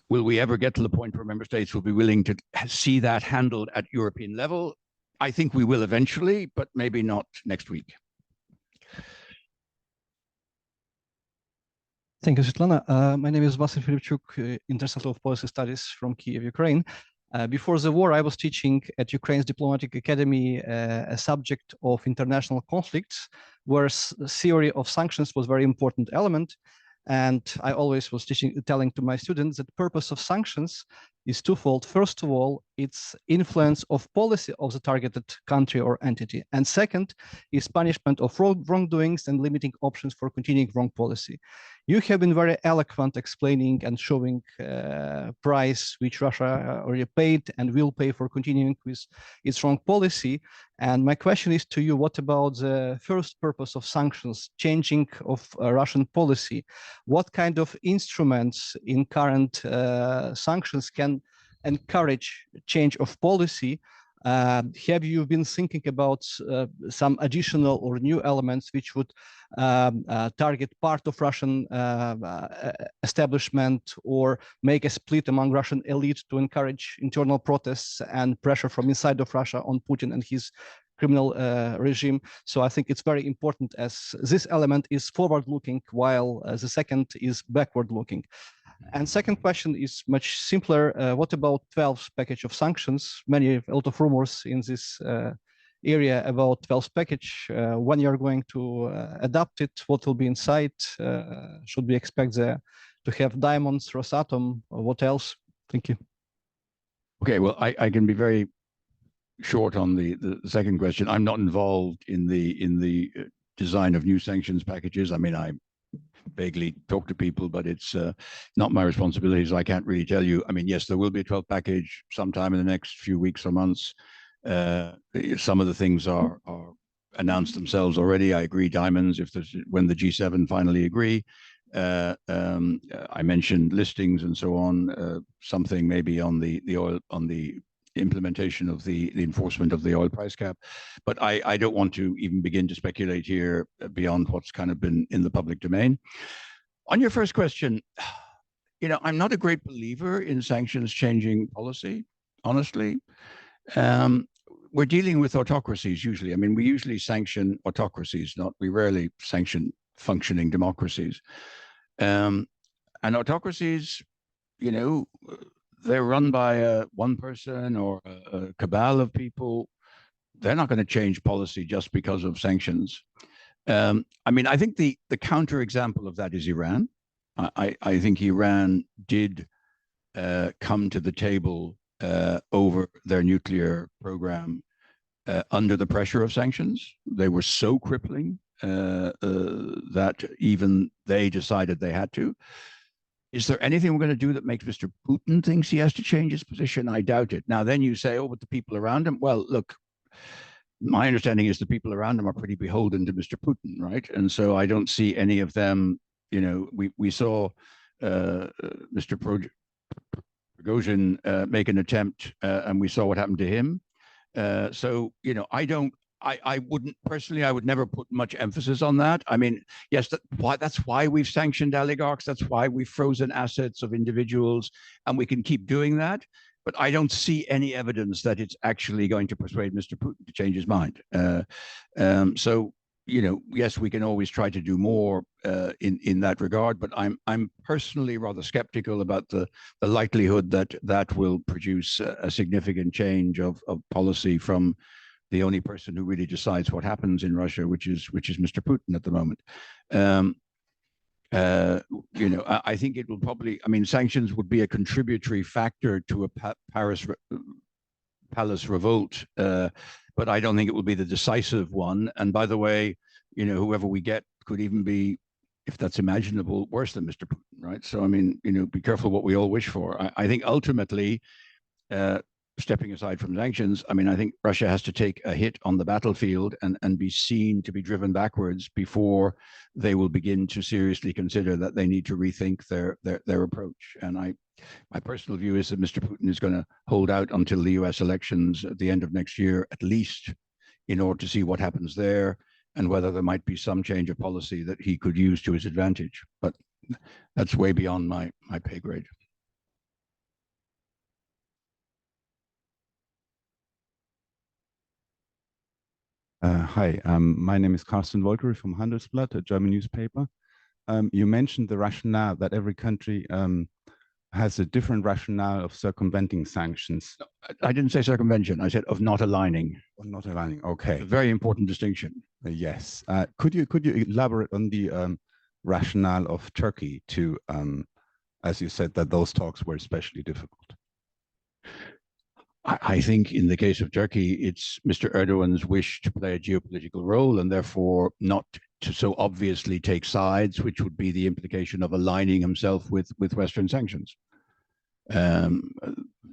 Will we ever get to the point where member states will be willing to see that handled at European level? I think we will eventually, but maybe not next week. Thank you, Svitlana. My name is Vasil Filipchuk, Intercenter of Policy Studies from Kiev, Ukraine. Before the war, I was teaching at Ukraine's Diplomatic Academy a subject of international conflicts, where theory of sanctions was a very important element. And I always was telling to my students that the purpose of sanctions is twofold. First of all, it's influence of policy of the targeted country or entity. And second is punishment of wrongdoings and limiting options for continuing wrong policy. You have been very eloquent explaining and showing price which Russia already paid and will pay for continuing with its wrong policy. And my question is to you, what about the first purpose of sanctions, changing of Russian policy? What kind of instruments in current sanctions can encourage change of policy? Have you been thinking about some additional or new elements which would target part of Russian establishment or make a split among Russian elite to encourage internal protests and pressure from inside of Russia on Putin and his criminal regime? So I think it's very important, as this element is forward-looking while the second is backward-looking. And second question is much simpler. What about 12th package of sanctions? A lot of rumors in this area about 12th package. When you're going to adopt it, what will be inside? Should we expect to have diamonds, Rosatom, or what else? Thank you. Okay, well, I can be very short on the second question. I'm not involved in the design of new sanctions packages. I mean, I vaguely talk to people, but it's not my responsibility, so I can't really tell you. I mean, yes, there will be a 12th package sometime in the next few weeks or months. Some of the things are announced themselves already. I agree, diamonds, when the G7 finally agree. I mentioned listings and so on, something maybe on the oil, on the implementation of the enforcement of the oil price cap. But I don't want to even begin to speculate here beyond what's kind of been in the public domain. On your first question, I'm not a great believer in sanctions changing policy, honestly. We're dealing with autocracies usually. I mean, we usually sanction autocracies, we rarely sanction functioning democracies. And autocracies, they're run by one person or a cabal of people. They're not going to change policy just because of sanctions. I mean, I think the counterexample of that is Iran. I think Iran did come to the table over their nuclear program under the pressure of sanctions. They were so crippling that even they decided they had to. Is there anything we're going to do that makes Mr. Putin thinks he has to change his position? I doubt it. Now, then you say, oh, but the people around him. Well, look, my understanding is the people around him are pretty beholden to Mr. Putin, right? And so I don't see any of them, we saw Mr. Prigozhin make an attempt and we saw what happened to him. So, I wouldn't personally, I would never put much emphasis on that. I mean, yes, that's why we've sanctioned oligarchs. That's why we've frozen assets of individuals, and we can keep doing that. But I don't see any evidence that it's actually going to persuade Mr. Putin to change his mind. So, yes, we can always try to do more in that regard, but I'm personally rather skeptical about the likelihood that will produce a significant change of policy from the only person who really decides what happens in Russia, which is Mr. Putin at the moment. I think it will probably, sanctions would be a contributory factor to a palace revolt, but I don't think it will be the decisive one. And by the way, whoever we get could even be, if that's imaginable, worse than Mr. Putin, right? So, be careful what we all wish for. I think ultimately, stepping aside from sanctions, I think Russia has to take a hit on the battlefield and be seen to be driven backwards before they will begin to seriously consider that they need to rethink their approach. And my personal view is that Mr. Putin is going to hold out until the US elections at the end of next year, at least, in order to see what happens there and whether there might be some change of policy that he could use to his advantage. But that's way beyond my pay grade. Hi, my name is Carsten Wolkery from Handelsblatt, a German newspaper. You mentioned the rationale that every country has a different rationale of circumventing sanctions. No, I didn't say circumvention. I said of not aligning. Of not aligning. Okay. It's a very important distinction. Yes. Could you elaborate on the rationale of Turkey to, as you said, that those talks were especially difficult? I think in the case of Turkey, it's Mr. Erdogan's wish to play a geopolitical role and therefore not to so obviously take sides, which would be the implication of aligning himself with Western sanctions.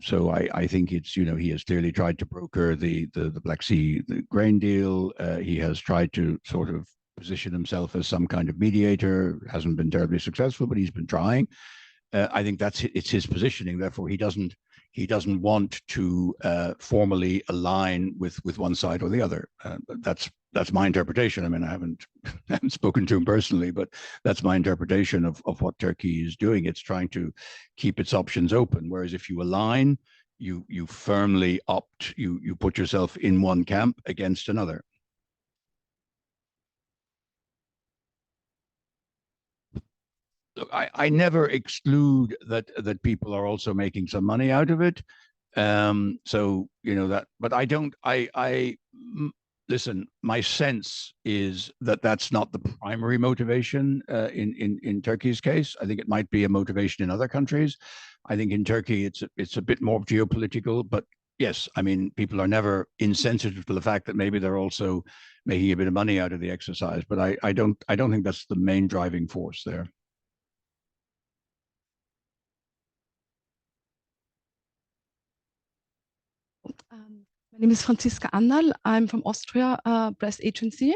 So I think it's, he has clearly tried to broker the Black Sea the grain deal. He has tried to sort of position himself as some kind of mediator. Hasn't been terribly successful, but he's been trying. I think it's his positioning. Therefore, he doesn't want to formally align with one side or the other. That's my interpretation. I mean, I haven't spoken to him personally, but that's my interpretation of what Turkey is doing. It's trying to keep its options open. Whereas if you align, you firmly opt, you put yourself in one camp against another. Look, I never exclude that people are also making some money out of it. So that, but I don't. Listen. My sense is that that's not the primary motivation in Turkey's case. I think it might be a motivation in other countries. I think in Turkey it's a bit more geopolitical. But yes, I mean, people are never insensitive to the fact that maybe they're also making a bit of money out of the exercise. But I don't think that's the main driving force there. My name is Franziska Annal. I'm from Austria Press Agency.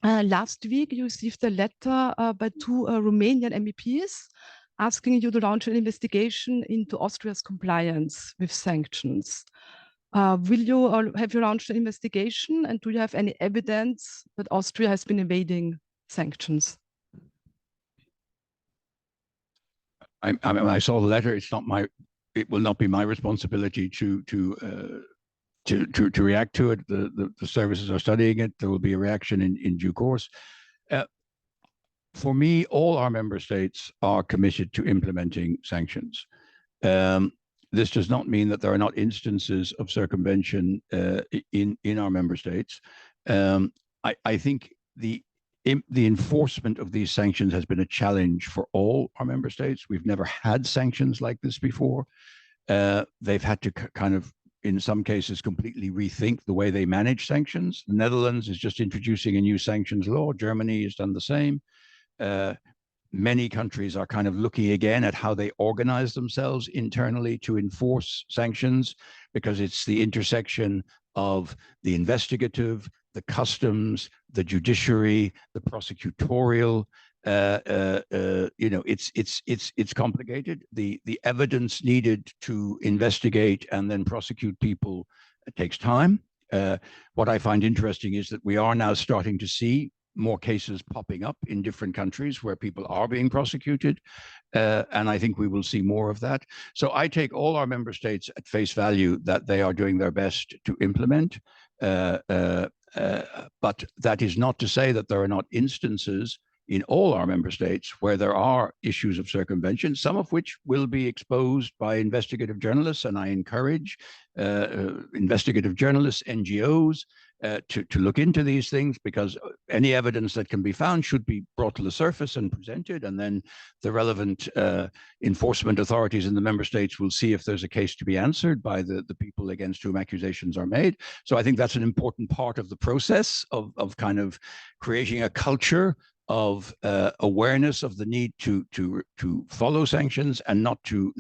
Last week, you received a letter by two Romanian MEPs asking you to launch an investigation into Austria's compliance with sanctions. Have you launched an investigation, and do you have any evidence that Austria has been evading sanctions? I saw the letter. It will not be my responsibility to react to it. The services are studying it. There will be a reaction in due course. For me, all our member states are committed to implementing sanctions. This does not mean that there are not instances of circumvention in our member states. I think the enforcement of these sanctions has been a challenge for all our member states. We've never had sanctions like this before. They've had to kind of, in some cases, completely rethink the way they manage sanctions. The Netherlands is just introducing a new sanctions law. Germany has done the same. Many countries are kind of looking again at how they organize themselves internally to enforce sanctions, because it's the intersection of the investigative, the customs, the judiciary, the prosecutorial. It's complicated. The evidence needed to investigate and then prosecute people takes time. What I find interesting is that we are now starting to see more cases popping up in different countries where people are being prosecuted. And I think we will see more of that. So I take all our member states at face value that they are doing their best to implement. But that is not to say that there are not instances in all our member states where there are issues of circumvention, some of which will be exposed by investigative journalists. And I encourage investigative journalists, NGOs, to look into these things, because any evidence that can be found should be brought to the surface and presented, and then the relevant enforcement authorities in the member states will see if there's a case to be answered by the people against whom accusations are made. So I think that's an important part of the process of kind of creating a culture of awareness of the need to follow sanctions, and not to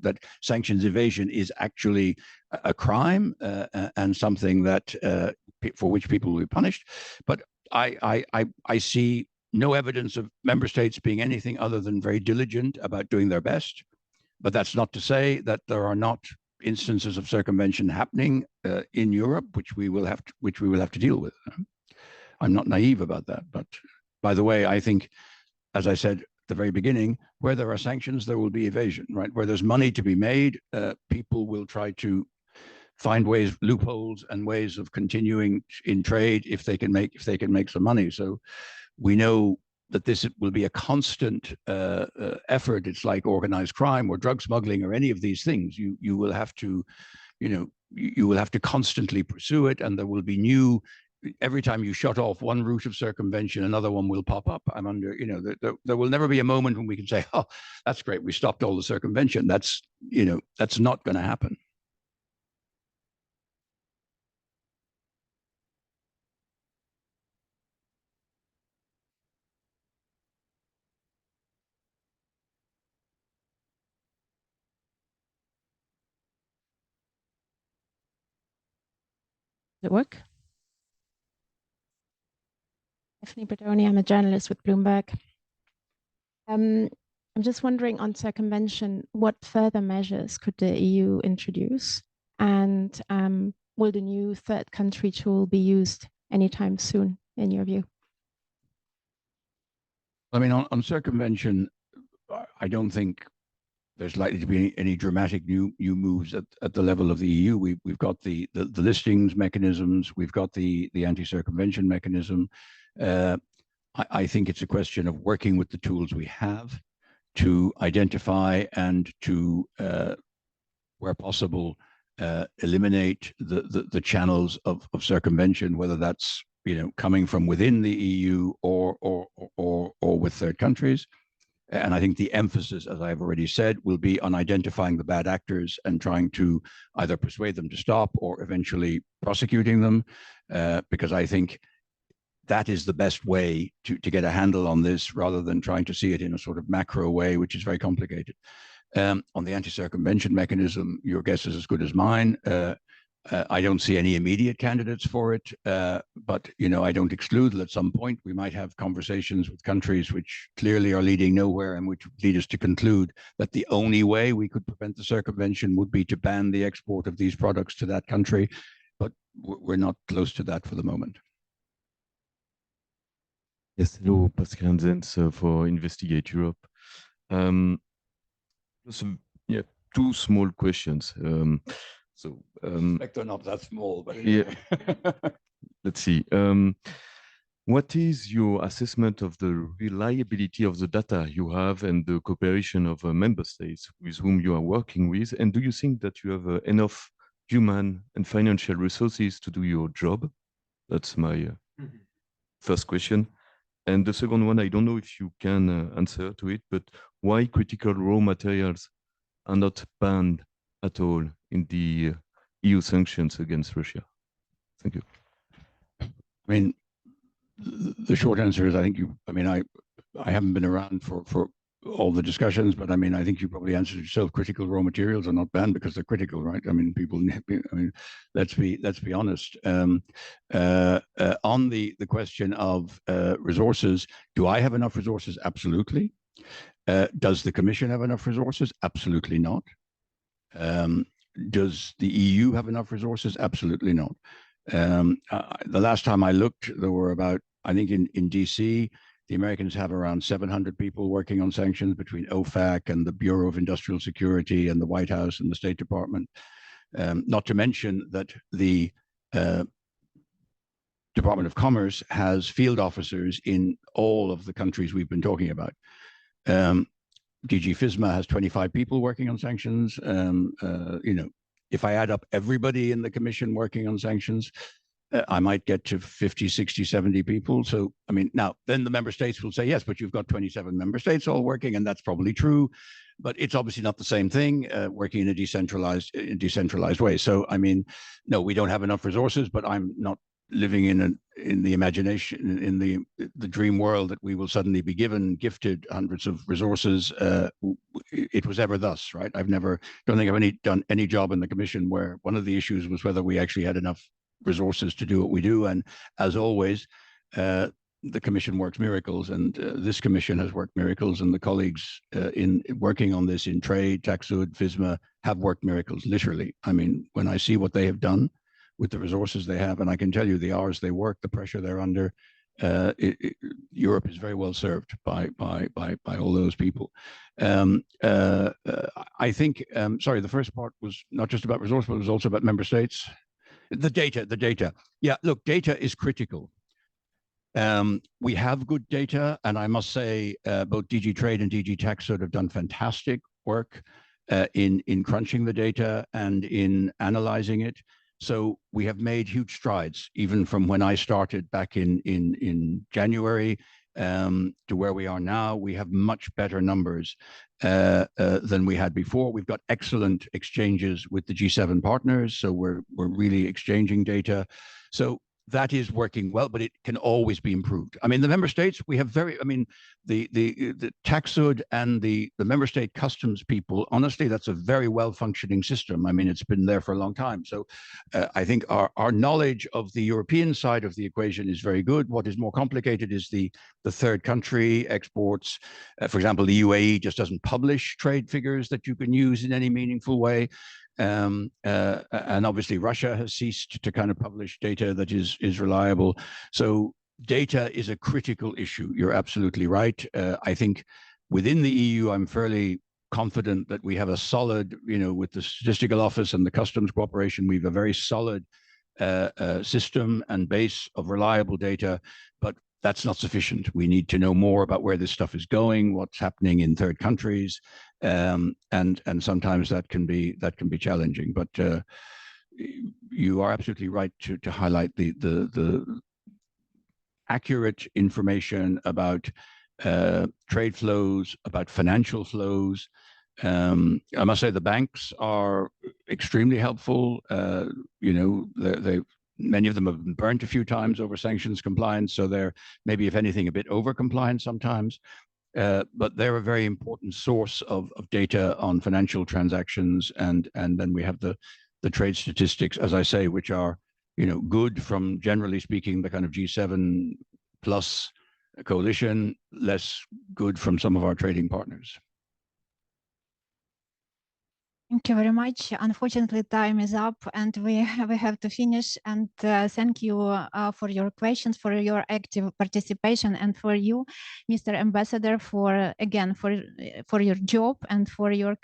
that sanctions evasion is actually a crime and something that for which people will be punished. But I see no evidence of member states being anything other than very diligent about doing their best. But that's not to say that there are not instances of circumvention happening in Europe, which we will have to deal with. I'm not naive about that. But by the way, I think, as I said at the very beginning, where there are sanctions, there will be evasion, right? Where there's money to be made, people will try to find ways, loopholes, and ways of continuing in trade if they can make some money. So we know that this will be a constant effort. It's like organized crime or drug smuggling or any of these things. You will have to, you will have to constantly pursue it, and there will be new. Every time you shut off one route of circumvention, another one will pop up. There will never be a moment when we can say, "Oh, that's great, we stopped all the circumvention." That's not going to happen. Does it work? Stephanie Bertoni, I'm a journalist with Bloomberg. I'm just wondering on circumvention, what further measures could the EU introduce? And will the new third country tool be used anytime soon, in your view? I mean, on circumvention, I don't think there's likely to be any dramatic new moves at the level of the EU. We've got the listings mechanisms, we've got the anti-circumvention mechanism. I think it's a question of working with the tools we have to identify and to, where possible, eliminate the channels of circumvention, whether that's coming from within the EU or with third countries. And I think the emphasis, as I've already said, will be on identifying the bad actors and trying to either persuade them to stop or eventually prosecuting them, because I think that is the best way to get a handle on this, rather than trying to see it in a sort of macro way, which is very complicated. On the anti-circumvention mechanism, your guess is as good as mine. I don't see any immediate candidates for it, but I don't exclude that at some point we might have conversations with countries which clearly are leading nowhere and which lead us to conclude that the only way we could prevent the circumvention would be to ban the export of these products to that country. But we're not close to that for the moment. Yes, hello, Pascal Hanzens for Investigate Europe. Yeah, two small questions. They're not that small, but yeah. Let's see. What is your assessment of the reliability of the data you have and the cooperation of member states with whom you are working with? And do you think that you have enough human and financial resources to do your job? That's my first question. And the second one, I don't know if you can answer to it, but why critical raw materials are not banned at all in the EU sanctions against Russia? Thank you. I mean, the short answer is I haven't been around for all the discussions, but I mean, I think you probably answered yourself. Critical raw materials are not banned because they're critical, right? I mean, let's be honest. On the question of resources, do I have enough resources? Absolutely. Does the Commission have enough resources? Absolutely not. Does the EU have enough resources? Absolutely not. The last time I looked, there were about, I think in DC, the Americans have around 700 people working on sanctions between OFAC and the Bureau of Industrial Security and the White House and the State Department. Not to mention that the Department of Commerce has field officers in all of the countries we've been talking about. DG FISMA has 25 people working on sanctions. If I add up everybody in the Commission working on sanctions, I might get to 50, 60, 70 people. So, I mean, now, then the member states will say, yes, but you've got 27 member states all working, and that's probably true. But it's obviously not the same thing, working in a decentralized way. So, I mean, no, we don't have enough resources, but I'm not living in the imagination, in the dream world that we will suddenly be gifted hundreds of resources. It was ever thus, right? Don't think I've done any job in the Commission where one of the issues was whether we actually had enough resources to do what we do. And as always, the Commission works miracles, and this Commission has worked miracles, and the colleagues in working on this in trade, Taxud, FISMA have worked miracles, literally. I mean, when I see what they have done with the resources they have, and I can tell you the hours they work, the pressure they're under, Europe is very well served by all those people. I think, sorry, the first part was not just about resource, but it was also about member states. The data. Yeah, look, data is critical. We have good data, and I must say both DG Trade and DG Taxud have done fantastic work in crunching the data and in analyzing it. So we have made huge strides, even from when I started back in January to where we are now. We have much better numbers than we had before. We've got excellent exchanges with the G7 partners, so we're really exchanging data. So that is working well, but it can always be improved. I mean, the member states, we have the Taxud and the member state customs people, honestly, that's a very well-functioning system. I mean, it's been there for a long time. So I think our knowledge of the European side of the equation is very good. What is more complicated is the third country exports. For example, the UAE just doesn't publish trade figures that you can use in any meaningful way. And obviously Russia has ceased to kind of publish data that is reliable. So data is a critical issue. You're absolutely right. I think within the EU, I'm fairly confident that we have a solid, with the statistical office and the customs cooperation, we have a very solid system and base of reliable data, but that's not sufficient. We need to know more about where this stuff is going, what's happening in third countries, and sometimes that can be challenging. But you are absolutely right to highlight the accurate information about trade flows, about financial flows. I must say the banks are extremely helpful. Many of them have been burnt a few times over sanctions compliance, so they're maybe, if anything, a bit over compliant sometimes. But they're a very important source of data on financial transactions, and then we have the trade statistics, as I say, which are good from, generally speaking, the kind of G7 plus coalition, less good from some of our trading partners. Thank you very much. Unfortunately, time is up and we have to finish. And thank you for your questions, for your active participation, and for you, Mr. Ambassador, for your job and for your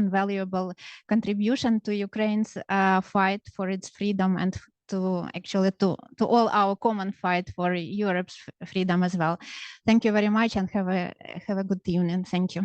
valuable contribution to Ukraine's fight for its freedom and to all our common fight for Europe's freedom as well. Thank you very much and have a good evening. Thank you.